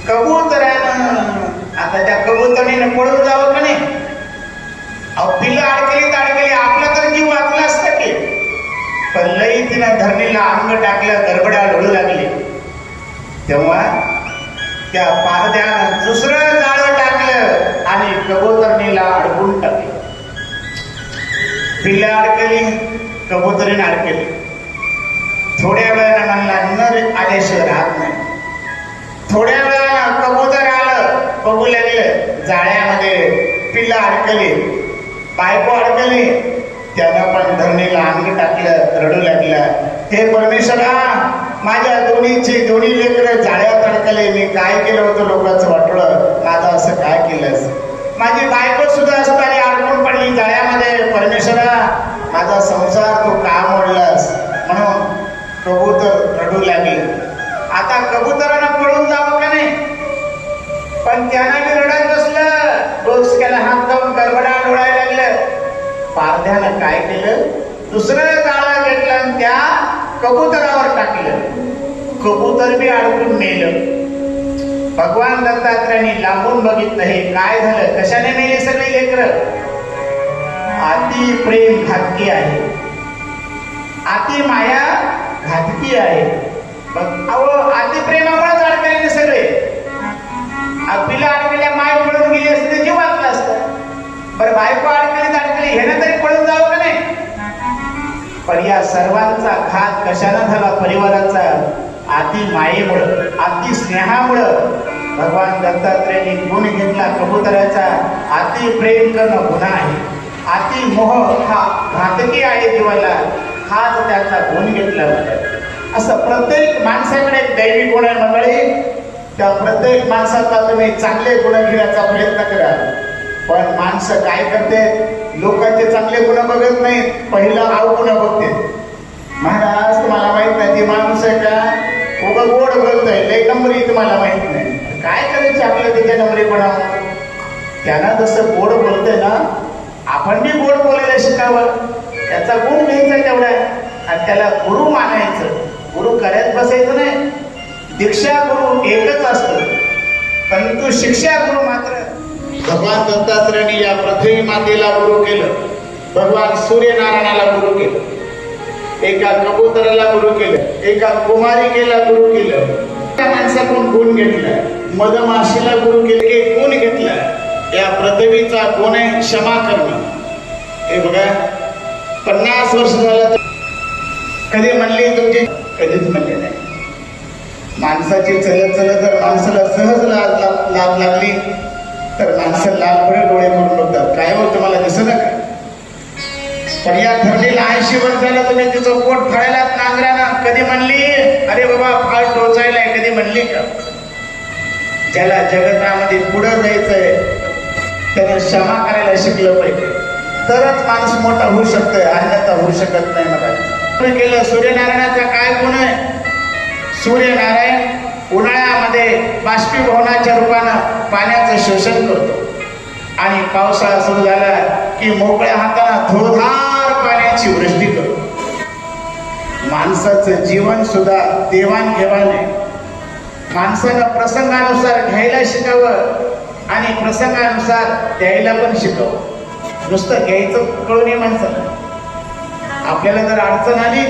कबूतरानं आता त्या कबुतरीने पळून जावं का नाही? अहो पिल्लं अडकली आपला तर जीव वाचला असता की, पण लई तिनं धरणीला अंग टाकलं, गडबडा लोळू लागली. तेव्हा त्या पारद्यानं दुसरं जाळं टाकलं आणि कबुतरणीला अडकून टाकलं. पिल्लं अडकली, कबुतरीनं अडकली. थोड्या वेळानं म्हणला नर आल्याशिवाय राहत नाही. थोड्या वेळानं कबूतर आलं, बघू लागलं जाळ्यामध्ये पिल्लं अडकली, बायको अडकली. त्यानं पण धरणीला अंग टाकलं, रडू लागला. हे परमेश्वरा, माझ्या दोन्ही लेकरं जाळ्यात अडकले. मी काय केलं होतं लोकांचं वाटलं, माझं असं काय केलंस? माझी बायको सुद्धा असताना अडकून पडली जाळ्यामध्ये. परमेश्वरा, माझा संसार तू का मोडलास? म्हणून कबूतर रडू लागले. आता कबुतरानं पळून जावं का नाही? पण त्यानं मी रडत बसलं, डोसक्याला हात लावून गडबडा डोळायला लागलं. पारध्यानं काय केलं? दुसरं जाळं घेतलं आणि त्या कबुतरावर टाकलं. कबूतर बी अडकून मेलं. भगवान दत्तात्रयाने लांबून बघितलं, हे काय झालं? कशाने मेले सगळे लेकरं? अति प्रेम घातकी आहे, अति माया घातकी आहे. अहो अति प्रेमामुळेच अडकले सगळे. पिला अडकल्या माय पळून गेली असते, जीव वाचला असतं. बरं बायको अडकली ह्यानं तरी पळून जावं का नाही? पण या सर्वांचा घात कशानं झाला? परिवाराचा. अति मायेमुळं, अति स्नेहामुळं. भगवान दत्तात्रयाने गुण घेतला कबुतराचा. अति प्रेम करणं गुन्हा आहे, अति मोह हा घातकी आहे जीवाला, हाच त्याचा गुण घेतला. असं प्रत्येक माणसाकडे एक दैवी गुण आहे मंडळी. त्या प्रत्येक माणसाचा तुम्ही चांगले गुण घेण्याचा प्रयत्न करा. पण माणसं काय करते? लोकांचे चांगले गुण बघत नाहीत, पहिलं अवगुण बघते. महाराज तुम्हाला माहित नाही ती माणूस आहे का? उगा गोड बोलतोय, लय नंबरी तुम्हाला माहित नाही. काय करायचं आपलं त्याच्या नंबरी बनावं? त्यानं जसं गोड बोलतोय ना, आपण बी गोड बोलायला शिकावं. त्याचा गुण घ्यायचा तेवढा आणि त्याला गुरु मानायचं. गुरु करत बसायचं नाही. दीक्षा गुरु एकच असतो, परंतु शिक्षा गुरु मात्र. भगवान दत्तात्रयाने या पृथ्वी मातेला गुरु केलं, भगवान सूर्यनारायणाला गुरु केलं, एका कबुतराला गुरु केलं, एका कुमारिकेला गुरु केलं. त्या माणसाकडून गुण घेतला. मधमाशीला गुरु केलं, एक गुण घेतला. या पृथ्वीचा गुण आहे क्षमा करणं. हे बघा 50 वर्ष झालं कधी म्हणली तुमची? कधीच म्हणले नाही. माणसाची चलत चलत जर माणसाला सहज लाभ लागली तर माणसं लालपणे डोळे करून बघतात. काय हो तुम्हाला दिसत का? पण या धरणीला 80 वर्ष झालं तुम्ही तिचं पोट फाडायला नांगरानं. कधी म्हणली अरे बाबा फाळ टोचायलाय? कधी म्हणली का? ज्याला जगतामध्ये पुढं जायचंय त्याने क्षमा करायला शिकलं पाहिजे, तरच माणूस मोठा होऊ शकतोय, अन्यथा होऊ शकत नाही. मला केलं. सूर्यनारायणाचा काय गुण आहे? सूर्यनारायण उन्हाळ्यामध्ये बाष्पीभवनाच्या रूपानं पाण्याचं शोषण करतो आणि पावसाळा सुरू झाला की मोकळ्या हाताने धोधार पाण्याची वृष्टी करतो. माणसाचं जीवन सुद्धा देवाणघेवाण आहे. माणसानं प्रसंगानुसार घ्यायला शिकावं आणि प्रसंगानुसार द्यायला पण शिकावं. नुसतं घ्यायचं कळून नये माणसाला. आपल्याला जर अडचण आली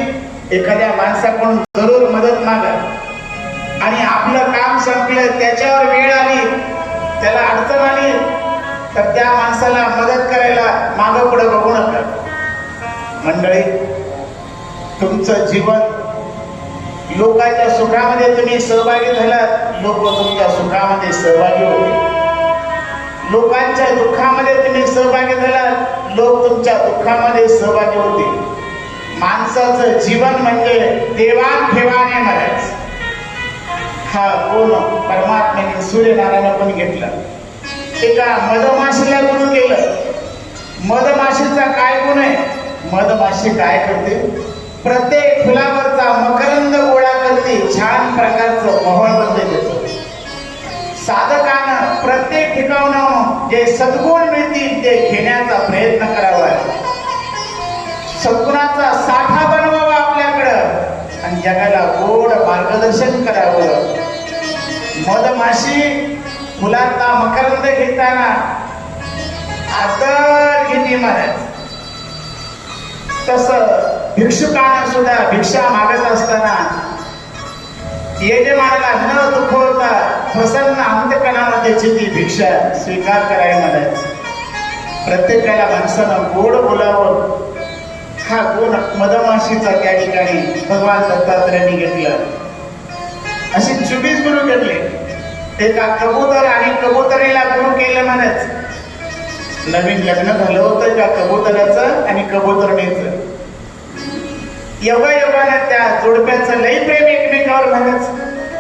एखाद्या माणसाकडून जरूर मदत मागा आणि आपलं काम संपलं, त्याच्यावर वेळ आली, त्याला अडचण आली तर त्या माणसाला मदत करायला मागं पुढे बघू नका. मंडळी, तुमचं जीवन लोकांच्या सुखामध्ये तुम्ही सहभागी झालात, लोक तुमच्या सुखामध्ये सहभागी होते. लोकांच्या दुःखामध्ये तुम्ही सहभागी झालात, लोक तुमच्या दुःखामध्ये सहभागी होते. माणसाचं जीवन म्हणजे देवाणघेवाण आहे महाराज. हा गुण परमात्म्याने सूर्यनारायण पण घेतला. एका मधमाशीला गुरु केलं. मधमाशीचा काय गुण आहे? मधमाशी काय करते? प्रत्येक फुलावरचा मकरंद गोळा करते, छान प्रकारचं मोहळ बनते त्याचं. साधकानं प्रत्येक ठिकाणाहून जे सद्गुण मिळतील ते घेण्याचा प्रयत्न करावा. सद्गुणाचा साठा बनवावा आपल्याकडं आणि जगाला गोड मार्गदर्शन करावं. मधमाशी फुलांना मकरंद घेताना आदर घेते महाराज, तस भिक्षुकांना सुद्धा भिक्षा मागत असताना यजमानाला न दुखवता प्रसन्न अंतकणामध्ये ती भिक्षा स्वीकार करावी महाराज. प्रत्येकाला माणसानं गोड बोलावं, हा गुण मधमाशीचा त्या ठिकाणी भगवान दत्तात्रयांनी घेतला. असे 24 गुरु घेतले. एका कबूतर आणि कबुतरीला गुरु केलं म्हणत. नवीन लग्न झालं होतं एका कबुतराचं आणि कबुतरणीचं. योगायोगानं त्या जोडप्याचं लई प्रेम एकमेकावर झालंच.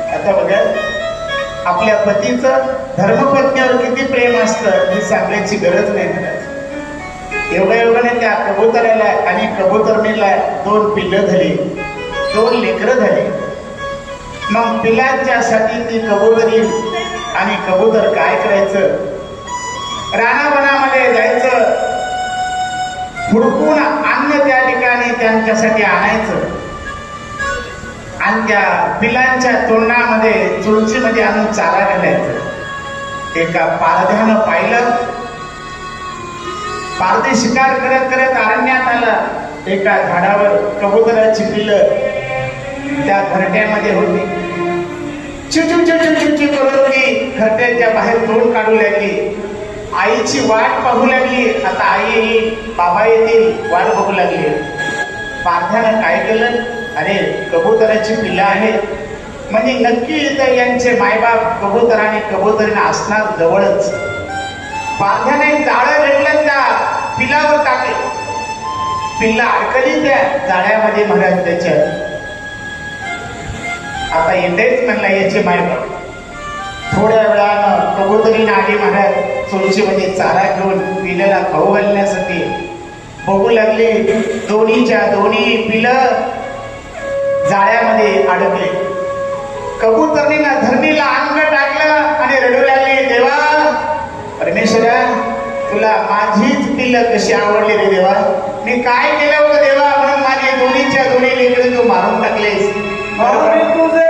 आता बघा, आपल्या पतीचं धर्मपत्नीवर किती प्रेम असतं हे सांगण्याची गरज नाही म्हणत. योगायोगाने त्या कबुतराला आणि कबुतरणीला 2 पिल्लं झाली, 2 लेकरं झाली. मग पिलांच्यासाठी ती कबुतरी आणि कबूतर काय करायचं, रानावनामध्ये जायचं, हुडकून अन्न त्या ठिकाणी त्यांच्यासाठी आणायचं आणि त्या पिलांच्या तोंडामध्ये चुलचीमध्ये आणून चारा घालायचं. एका पारध्यानं पाहिलं, पारधी शिकार करत करत अरण्यात आला. एका झाडावर कबुतराची पिल्लं त्या घरट्यामध्ये होती. चिवचिव चिवचिव चिवचिव करत होती. घरट्याच्या बाहेर तोंड काढू लागली. आईची वाट पाहू लागली. आता आई येईल, बाबा येतील, वाट बघू लागली. पारध्यानं काय केलं, अरे कबुतराची पिल्लं आहेत म्हणजे नक्की इथं यांचे मायबाप कबूतर आणि कबुतरीने असणार जवळच. पारध्याने जाळं घेतलं, त्या पिलावर टाकले. पिल्ला अडकली त्या जाळ्यामध्ये महाराज त्याच्यात. आता येतेच म्हणला याचे मायबाप. थोड्या वेळानं कबुतरीने आली महाराज चोलशीमध्ये चारा घेऊन पिल्याला खाऊ घालण्यासाठी. बघू लागले, दोन्हीच्या दोन्ही पिलं जाळ्यामध्ये अडकले. कबुतरणीनं धरणीला अंग टाकलं आणि रडू लागली, देवा परमेश्वरा, तुला माझीच पिल्लं कशी आवडली रे देवा. मी काय केलं होतं देवा, म्हणून माझे दोन्हीच्या दोन्ही लेकरं तू मारून टाकलेस. तुझे